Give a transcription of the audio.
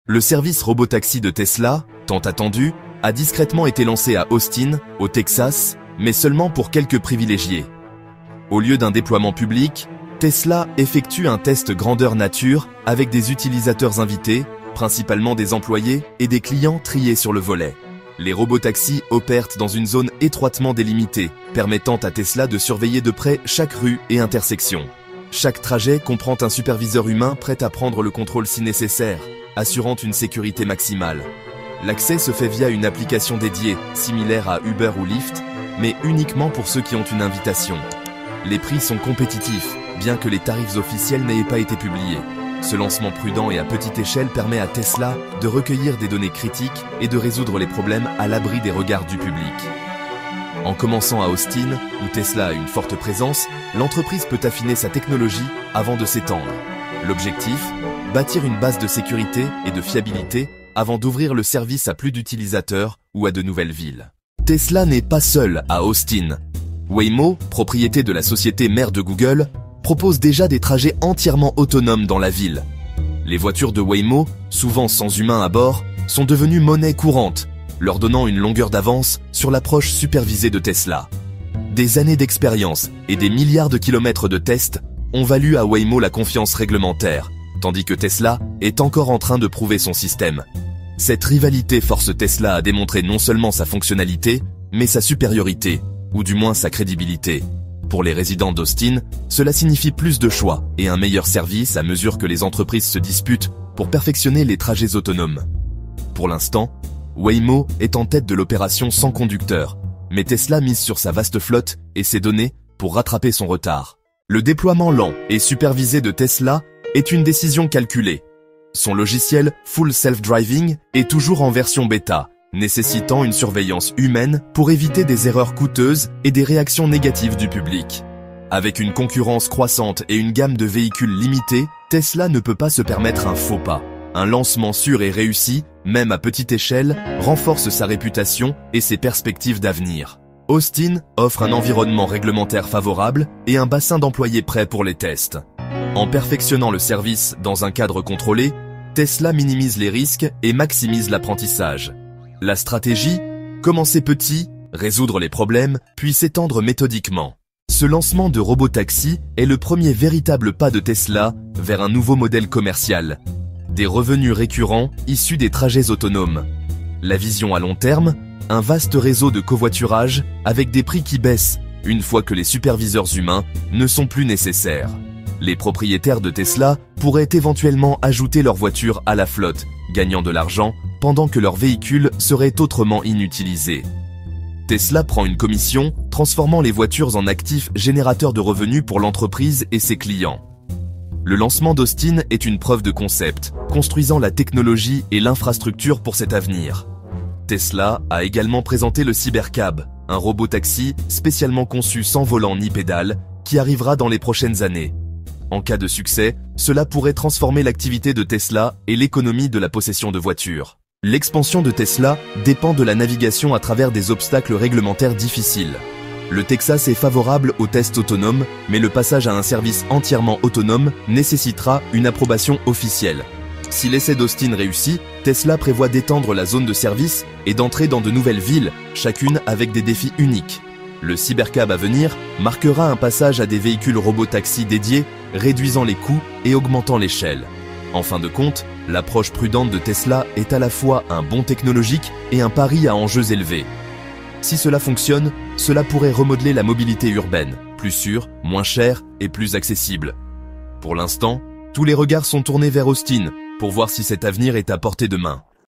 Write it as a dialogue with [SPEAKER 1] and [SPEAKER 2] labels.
[SPEAKER 1] Le service robotaxi de Tesla, tant attendu, a discrètement été lancé à Austin, au Texas, mais seulement pour quelques privilégiés. Au lieu d'un déploiement public, Tesla effectue un test grandeur nature avec des utilisateurs invités, principalement des employés et des clients triés sur le volet. Les robotaxis opèrent dans une zone étroitement délimitée, permettant à Tesla de surveiller de près chaque rue et intersection. Chaque trajet comprend un superviseur humain prêt à prendre le contrôle si nécessaire, assurant une sécurité maximale. L'accès se fait via une application dédiée, similaire à Uber ou Lyft, mais uniquement pour ceux qui ont une invitation. Les prix sont compétitifs, bien que les tarifs officiels n'aient pas été publiés. Ce lancement prudent et à petite échelle permet à Tesla de recueillir des données critiques et de résoudre les problèmes à l'abri des regards du public. En commençant à Austin, où Tesla a une forte présence, l'entreprise peut affiner sa technologie avant de s'étendre. L'objectif ? Bâtir une base de sécurité et de fiabilité avant d'ouvrir le service à plus d'utilisateurs ou à de nouvelles villes. Tesla n'est pas seul à Austin. Waymo, propriété de la société mère de Google, propose déjà des trajets entièrement autonomes dans la ville. Les voitures de Waymo, souvent sans humain à bord, sont devenues monnaie courante, leur donnant une longueur d'avance sur l'approche supervisée de Tesla. Des années d'expérience et des milliards de kilomètres de tests ont valu à Waymo la confiance réglementaire, tandis que Tesla est encore en train de prouver son système. Cette rivalité force Tesla à démontrer non seulement sa fonctionnalité, mais sa supériorité, ou du moins sa crédibilité. Pour les résidents d'Austin, cela signifie plus de choix et un meilleur service à mesure que les entreprises se disputent pour perfectionner les trajets autonomes. Pour l'instant, Waymo est en tête de l'opération sans conducteur, mais Tesla mise sur sa vaste flotte et ses données pour rattraper son retard. Le déploiement lent et supervisé de Tesla est une décision calculée. Son logiciel Full Self-Driving est toujours en version bêta, nécessitant une surveillance humaine pour éviter des erreurs coûteuses et des réactions négatives du public. Avec une concurrence croissante et une gamme de véhicules limitée, Tesla ne peut pas se permettre un faux pas. Un lancement sûr et réussi, même à petite échelle, renforce sa réputation et ses perspectives d'avenir. Austin offre un environnement réglementaire favorable et un bassin d'employés prêts pour les tests. En perfectionnant le service dans un cadre contrôlé, Tesla minimise les risques et maximise l'apprentissage. La stratégie ? Commencer petit, résoudre les problèmes, puis s'étendre méthodiquement. Ce lancement de robotaxi est le premier véritable pas de Tesla vers un nouveau modèle commercial. Des revenus récurrents issus des trajets autonomes. La vision à long terme ? Un vaste réseau de covoiturage avec des prix qui baissent une fois que les superviseurs humains ne sont plus nécessaires. Les propriétaires de Tesla pourraient éventuellement ajouter leur voiture à la flotte, gagnant de l'argent pendant que leurs véhicules seraient autrement inutilisés. Tesla prend une commission, transformant les voitures en actifs générateurs de revenus pour l'entreprise et ses clients. Le lancement d'Austin est une preuve de concept, construisant la technologie et l'infrastructure pour cet avenir. Tesla a également présenté le Cybercab, un robotaxi spécialement conçu sans volant ni pédale, qui arrivera dans les prochaines années. En cas de succès, cela pourrait transformer l'activité de Tesla et l'économie de la possession de voitures. L'expansion de Tesla dépend de la navigation à travers des obstacles réglementaires difficiles. Le Texas est favorable aux tests autonomes, mais le passage à un service entièrement autonome nécessitera une approbation officielle. Si l'essai d'Austin réussit, Tesla prévoit d'étendre la zone de service et d'entrer dans de nouvelles villes, chacune avec des défis uniques. Le Cybercab à venir marquera un passage à des véhicules robotaxis dédiés, réduisant les coûts et augmentant l'échelle. En fin de compte, l'approche prudente de Tesla est à la fois un bond technologique et un pari à enjeux élevés. Si cela fonctionne, cela pourrait remodeler la mobilité urbaine, plus sûre, moins chère et plus accessible. Pour l'instant, tous les regards sont tournés vers Austin pour voir si cet avenir est à portée de main.